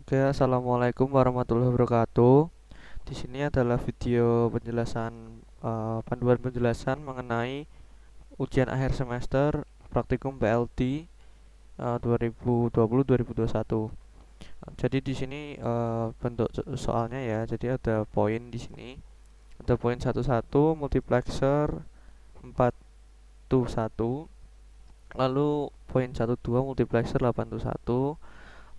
Oke, assalamualaikum warahmatullahi wabarakatuh. Di sini adalah video penjelasan panduan penjelasan mengenai ujian akhir semester praktikum PLT 2020-2021. Jadi di sini bentuk soalnya ya. Jadi ada poin di sini. Ada poin 11 multiplexer 421, lalu poin 12 multiplexer 821.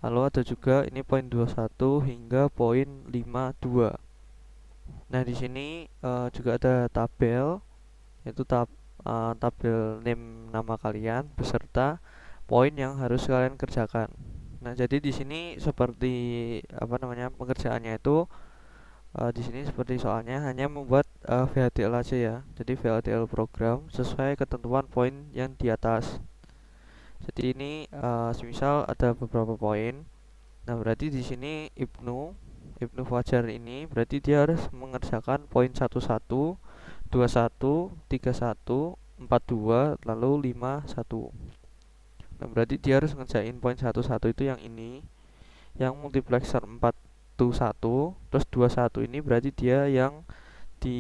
Lalu ada juga ini poin 21 hingga poin 52. Nah, di sini juga ada tabel, yaitu tabel name nama kalian beserta poin yang harus kalian kerjakan. Nah, jadi di sini seperti pengerjaannya itu di sini seperti soalnya hanya membuat VHDL aja ya. Jadi VHDL program sesuai ketentuan poin yang di atas. Jadi ini semisal ada beberapa poin. Nah, berarti di sini Ibnu Fajar ini berarti dia harus mengerjakan poin 11, 21, 31, 42, lalu 51. Nah, berarti dia harus ngerjain poin 11 itu yang ini, yang multiplexer 421, terus 21 ini berarti dia yang di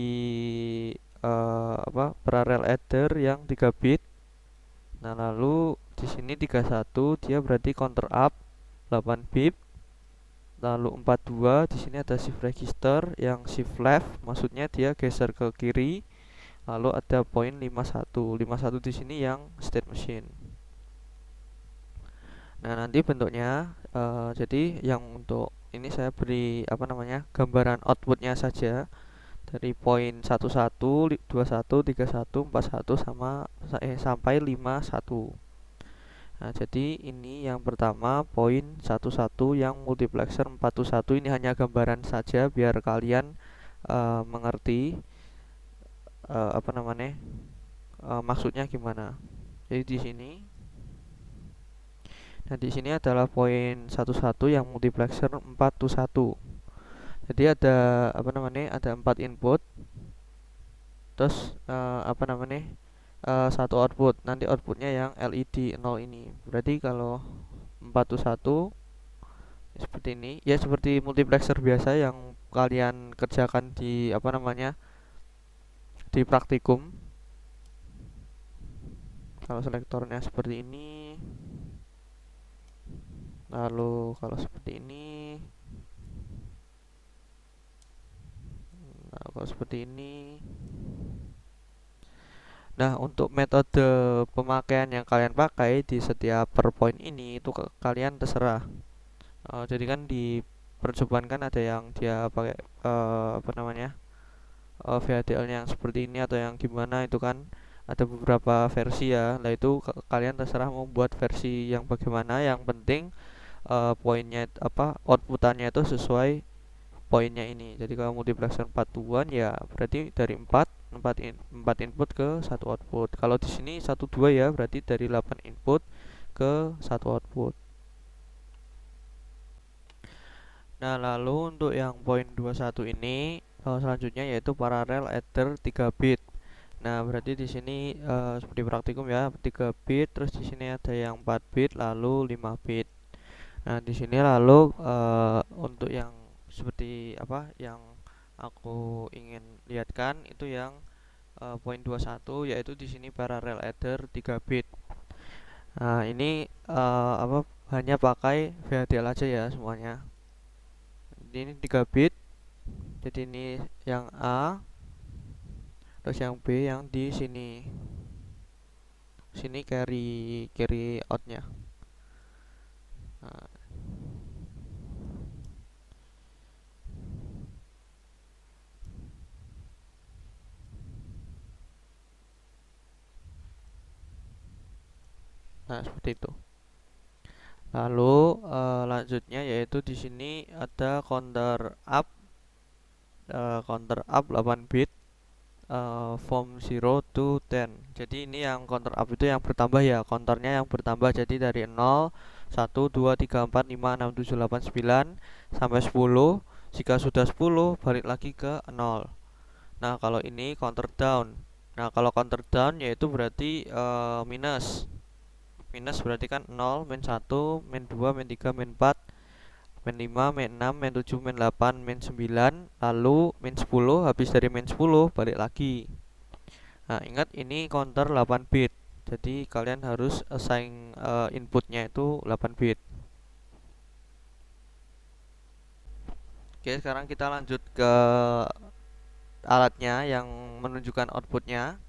parallel adder yang 3 bit. Nah, lalu di sini 31 dia berarti counter up 8 bit. Lalu 42 di sini ada shift register yang shift left, maksudnya dia geser ke kiri. Lalu ada poin 51. 51 di sini yang state machine. Nah, nanti bentuknya jadi yang untuk ini saya beri gambaran outputnya saja dari poin 11, 21, 31, 41 sampai 51. Nah, jadi ini yang pertama poin 11 yang multiplexer 421, ini hanya gambaran saja biar kalian mengerti maksudnya gimana. Jadi di sini, nah di sini adalah poin 11 yang multiplexer 421. Jadi ada ada 4 input, terus satu output. Nanti outputnya yang LED 0 ini. Berarti kalau 421 seperti ini ya, seperti multiplexer biasa yang kalian kerjakan di di praktikum. Kalau selektornya seperti ini, lalu kalau seperti ini, nah kalau seperti ini. Nah, untuk metode pemakaian yang kalian pakai di setiap per point ini itu kalian terserah. Jadi kan di percobaan kan ada yang dia pakai VHDL yang seperti ini atau yang gimana, itu kan ada beberapa versi ya. Nah, itu kalian terserah mau buat versi yang bagaimana. Yang penting poinnya outputannya itu sesuai poinnya ini. Jadi kalau multiplexer 4-2 ya berarti dari 4 input ke satu output. Kalau di sini 1-2 ya berarti dari 8 input ke satu output. Nah, lalu untuk yang poin 21 ini selanjutnya yaitu parallel adder 3 bit. Nah, berarti di sini seperti praktikum ya, 3 bit, terus di sini ada yang 4 bit, lalu 5 bit. Nah, di sini lalu untuk yang seperti yang aku ingin lihatkan itu yang poin 21, yaitu di sini parallel adder 3 bit. Nah, ini hanya pakai VHDL aja ya semuanya. Ini 3 bit. Jadi ini yang A, terus yang B yang di sini. Sini carry outnya. Nah, seperti itu. Lalu lanjutnya yaitu di sini ada counter up 8 bit from 0 to 10. Jadi ini yang counter up itu yang bertambah ya, counternya yang bertambah. Jadi dari 0, 1, 2, 3, 4, 5, 6, 7, 8, 9 sampai 10. Jika sudah 10 balik lagi ke 0. Nah, kalau ini counter down. Nah, kalau counter down yaitu berarti minus berarti kan 0, min 1, min 2, min 3, min 4, min 5, min 6, min 7, min 8, min 9, lalu min 10. Habis dari min 10 balik lagi. Nah, ingat ini counter 8 bit. Jadi kalian harus assign inputnya itu 8 bit. Oke, sekarang kita lanjut ke alatnya yang menunjukkan outputnya.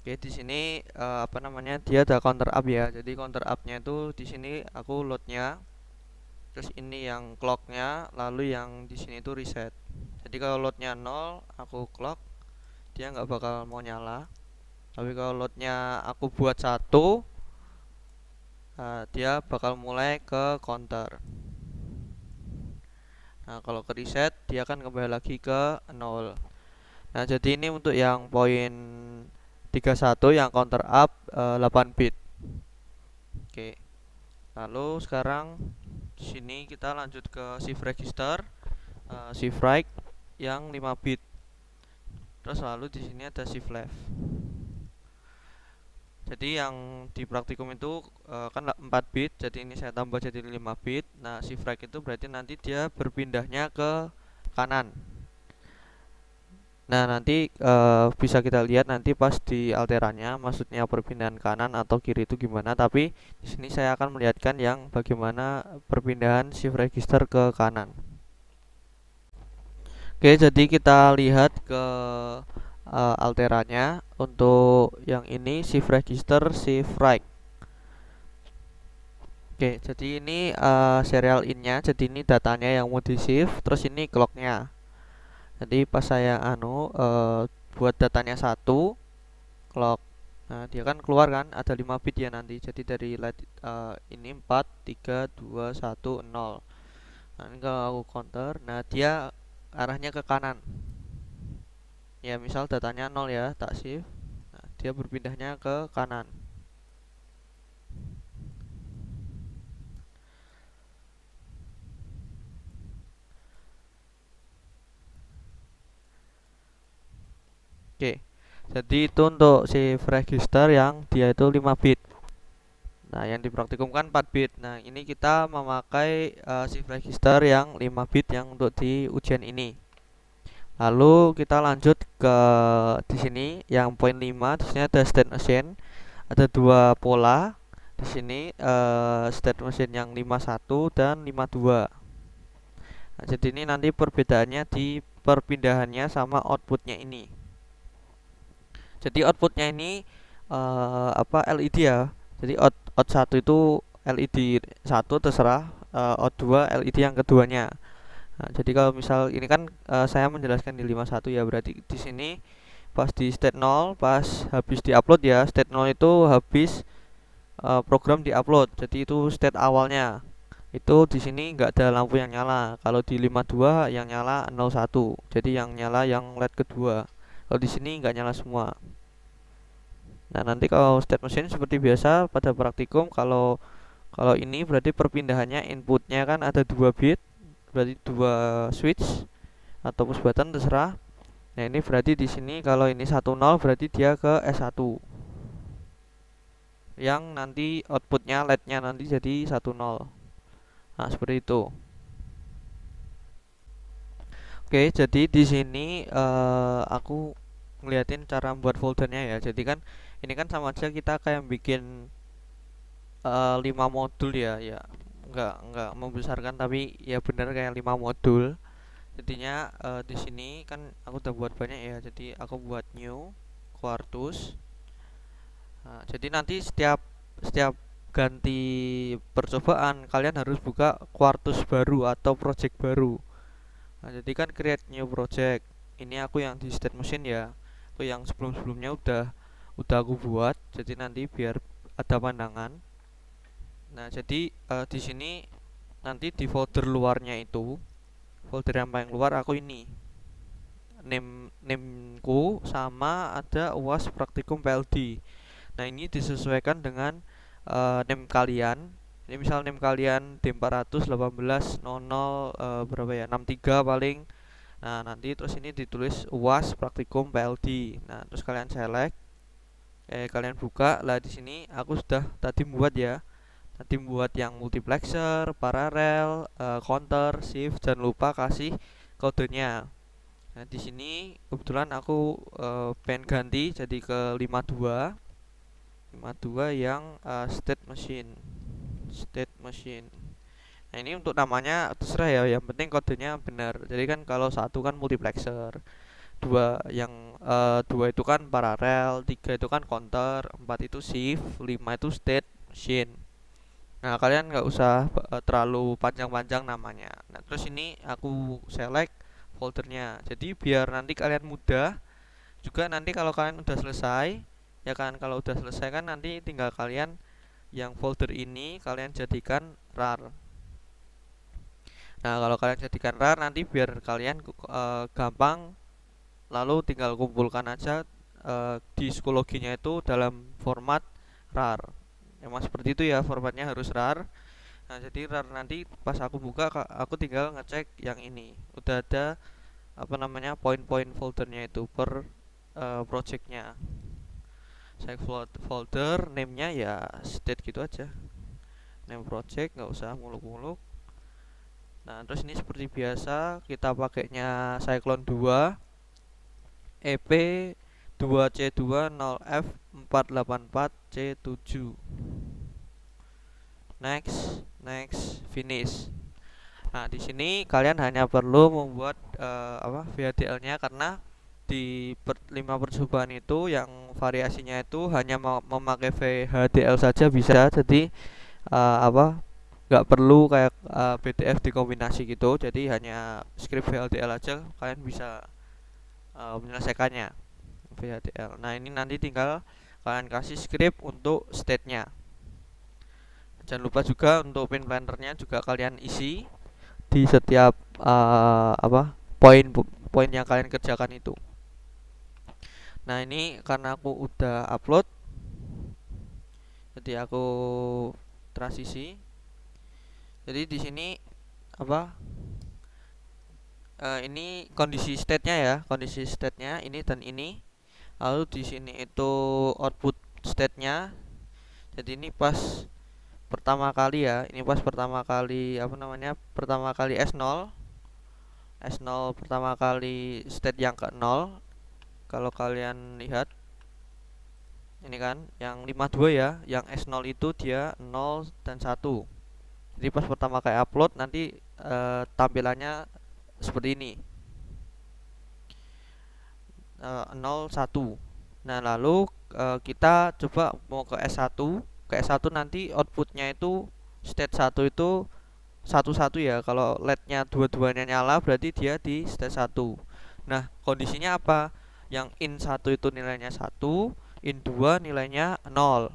Oke, di sini apa namanya? Dia ada counter up ya. Jadi counter up-nya itu di sini aku load-nya. Terus ini yang clock-nya, lalu yang di sini itu reset. Jadi kalau load-nya 0, aku clock, dia nggak bakal mau nyala. Tapi kalau load-nya aku buat 1, dia bakal mulai ke counter. Nah, kalau ke reset, dia akan kembali lagi ke 0. Nah, jadi ini untuk yang poin 31 yang counter up 8 bit. Oke. Lalu sekarang di sini kita lanjut ke shift register, shift right yang 5 bit. Terus lalu di sini ada shift left. Jadi yang di praktikum itu kan 4 bit, jadi ini saya tambah jadi 5 bit. Nah, shift right itu berarti nanti dia berpindahnya ke kanan. Nah, nanti bisa kita lihat nanti pas di alterannya, maksudnya perpindahan kanan atau kiri itu gimana. Tapi di sini saya akan melihatkan yang bagaimana perpindahan shift register ke kanan. Oke, jadi kita lihat ke alterannya. Untuk yang ini shift register, shift right. Oke, jadi ini serial in-nya. Jadi ini datanya yang mau di shift, terus ini clock-nya. Jadi pas saya buat datanya 1 clock, nah dia kan keluar kan ada 5 bit ya nanti. Jadi dari ini 4, 3, 2, 1, 0. Nah, ini kalau aku counter, nah dia arahnya ke kanan. Ya, misal datanya 0 ya, tak shift. Nah, dia berpindahnya ke kanan. Oke. Jadi itu untuk shift register yang dia itu 5 bit. Nah, yang di praktikum kan 4 bit. Nah, ini kita memakai shift register yang 5 bit yang untuk di ujian ini. Lalu kita lanjut ke di sini yang poin 5. Di sini ada state machine. Ada 2 pola. Di sini state machine yang 51 dan 52. Nah, jadi ini nanti perbedaannya di perpindahannya sama outputnya ini. Jadi outputnya ini LED ya. Jadi out 1 itu LED 1 terserah, out 2 LED yang keduanya. Nah, jadi kalau misal ini kan saya menjelaskan di 51 ya, berarti di sini pas di state 0 pas habis diupload ya, state 0 itu habis program diupload. Jadi itu state awalnya. Itu di sini nggak ada lampu yang nyala. Kalau di 52 yang nyala 01. Jadi yang nyala yang LED kedua. Kalau di sini nggak nyala semua. Nah, nanti kalau state machine seperti biasa pada praktikum, kalau ini berarti perpindahannya inputnya kan ada 2 bit, berarti 2 switch atau push button terserah. Nah, ini berarti di sini kalau ini 10 berarti dia ke S1. Yang nanti outputnya LED-nya nanti jadi 10. Nah, seperti itu. Oke, jadi di sini aku ngeliatin cara membuat foldernya ya. Jadi kan ini kan sama aja kita kayak bikin 5 modul ya, ya nggak membesarkan tapi ya bener kayak 5 modul. Jadinya di sini kan aku udah buat banyak ya, jadi aku buat new Quartus. Nah, jadi nanti setiap setiap ganti percobaan kalian harus buka Quartus baru atau project baru. Nah, jadi kan create new project. Ini aku yang di state machine ya. Aku yang sebelum-sebelumnya udah aku buat. Jadi nanti biar ada pandangan. Nah, jadi di sini nanti di folder luarnya itu, folder yang paling luar aku ini nameku sama ada UAS praktikum PLD. Nah, ini disesuaikan dengan name kalian. Ini misal name kalian D418 berapa ya, 63 paling. Nah, nanti terus ini ditulis UAS praktikum PLD. Nah, terus kalian select, kalian buka lah. Di sini aku sudah tadi membuat ya Nanti buat yang multiplexer, paralel, counter, shift, jangan lupa kasih kodenya. Nah, di sini kebetulan aku pengen ganti jadi ke 52. 52 yang state machine. State machine. Nah, ini untuk namanya terserah ya, yang penting kodenya benar. Jadi kan kalau satu kan multiplexer, dua itu kan paralel, tiga itu kan counter, empat itu shift, lima itu state machine. Nah, kalian nggak usah terlalu panjang-panjang namanya. Nah, terus ini aku select foldernya. Jadi biar nanti kalian mudah juga, nanti kalau kalian udah selesai, ya kan, kalau udah selesai kan nanti tinggal kalian yang folder ini kalian jadikan rar. Nah, kalau kalian jadikan rar nanti biar kalian gampang, lalu tinggal kumpulkan aja di psikologinya itu dalam format rar. Emang seperti itu ya, formatnya harus rar. Nah, jadi rar nanti pas aku buka, aku tinggal ngecek yang ini udah ada apa namanya poin-poin foldernya itu per projectnya. Saya folder name-nya ya state gitu aja, name project, nggak usah muluk-muluk. Nah, terus ini seperti biasa kita pakainya Cyclone 2 EP 2C2 0F 484 C7. Next, finish. Nah, di sini kalian hanya perlu membuat VHDL-nya, karena di 5 percobaan itu yang variasinya itu hanya memakai VHDL saja bisa. Jadi nggak perlu kayak BTF dikombinasi gitu. Jadi hanya script VHDL aja kalian bisa menyelesaikannya VHDL. Nah, ini nanti tinggal kalian kasih script untuk state-nya. Jangan lupa juga untuk pin plannernya juga kalian isi di setiap poin yang kalian kerjakan itu. Nah, ini karena aku udah upload, jadi aku transisi. Jadi di sini ini kondisi state-nya ya, kondisi state-nya ini dan ini. Lalu di sini itu output state-nya. Jadi ini pas pertama kali ya, ini pas pertama kali pertama kali S0 pertama kali state yang ke 0. Kalau kalian lihat ini kan yang 52 ya, yang S0 itu dia 0 dan 1. Jadi pas pertama kali upload nanti tampilannya seperti ini, 0 1. Nah, lalu kita coba mau ke S1. Ke S1 nanti outputnya itu state 1 itu 1 ya. Kalau LED-nya dua-duanya nyala berarti dia di state 1. Nah, kondisinya apa? Yang in 1 itu nilainya 1, in 2 nilainya 0.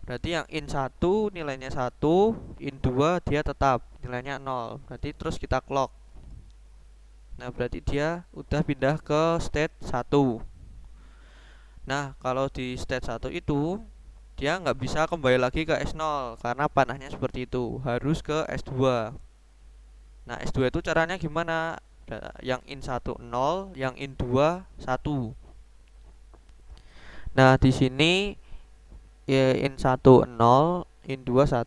Berarti yang in 1 nilainya 1, in 2 dia tetap nilainya 0. Berarti terus kita clock. Nah, berarti dia udah pindah ke state 1. Nah, kalau di state 1 itu dia nggak bisa kembali lagi ke S0 karena panahnya seperti itu, harus ke S2. Nah, S2 itu caranya gimana? Yang in 1 0, yang in 2 1. Nah, di sini ya in 1 0, in 2 1.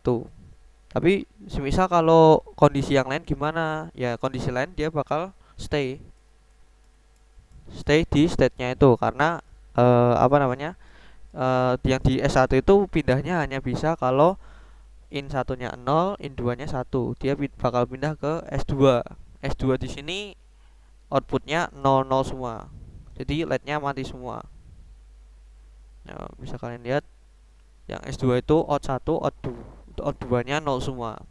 Tapi semisal kalau kondisi yang lain gimana? Ya kondisi lain dia bakal stay di state-nya itu, karena yang di S1 itu pindahnya hanya bisa kalau in satunya 0, in 2-nya 1. Dia bakal pindah ke S2. S2 di sini outputnya 0 0 semua. Jadi LED-nya mati semua. Nah, bisa kalian lihat yang S2 itu out 1, out 2-nya 0 semua.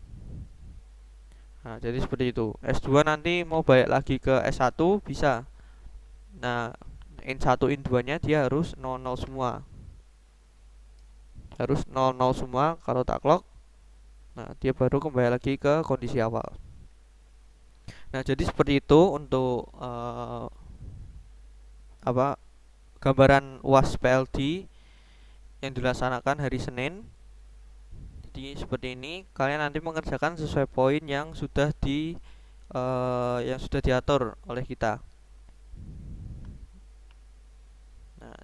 Nah, jadi seperti itu. S2 nanti mau balik lagi ke S1 bisa. Nah, in 1 in 2-nya dia harus 0 0 semua. Harus 0 0 semua kalau tak clock. Nah, dia baru kembali lagi ke kondisi awal. Nah, jadi seperti itu untuk gambaran UAS PLD yang dilaksanakan hari Senin. Jadi seperti ini, kalian nanti mengerjakan sesuai poin yang sudah diatur oleh kita. Nah,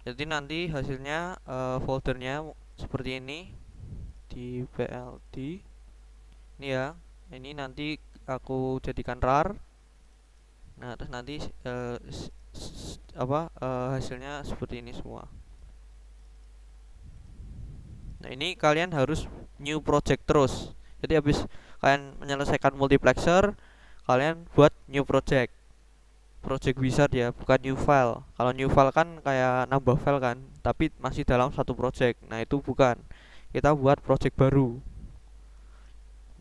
jadi nanti hasilnya foldernya seperti ini. di PLD ini ya. Ini nanti aku jadikan rar. Nah terus nanti hasilnya seperti ini semua. Nah ini kalian harus new project terus. Jadi habis kalian menyelesaikan multiplexer, kalian buat new project. Project wizard ya, bukan new file. Kalau new file kan kayak nambah file kan, tapi masih dalam satu project. Nah itu bukan. Kita buat project baru.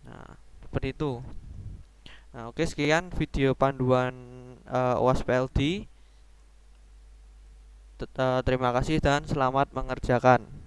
Nah seperti itu. Nah oke, sekian video panduan UAS PLD. Terima kasih dan selamat mengerjakan.